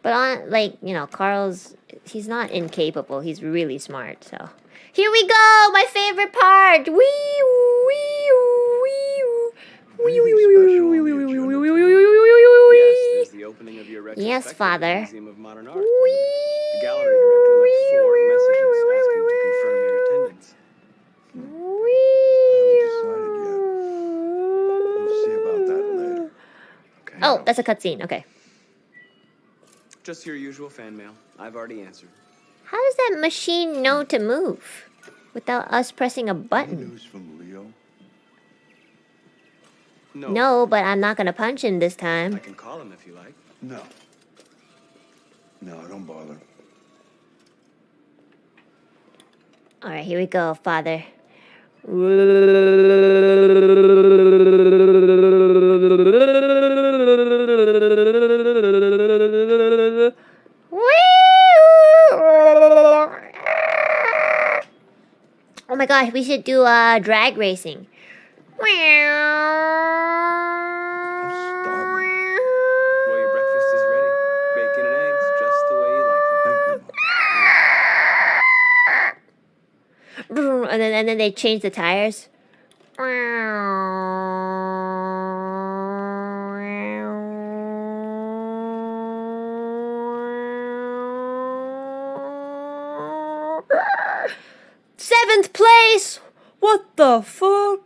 But he's not incapable. He's really smart, so. Here we go! My favorite part! Wee! Yes, the opening of your Yes, Father. Museum of Modern Art. The gallery director left 4 messages asking to confirm your attendance. I haven't decided yet. We'll see about that later. Okay. Oh, that's a cutscene. Okay. Just your usual fan mail. I've already answered. How does that machine know to move without us pressing a Any button? news from Leo? No, but I'm not gonna punch him this I time. can call him if you like. No. No, don't bother. Alright, here we go, Father. Oh my gosh, we should do drag racing. I'm starving. Well, your breakfast is ready. Bacon and eggs, just the way you like them. Thank you, Mom. And then they change the tires. 7th place! What the fuck?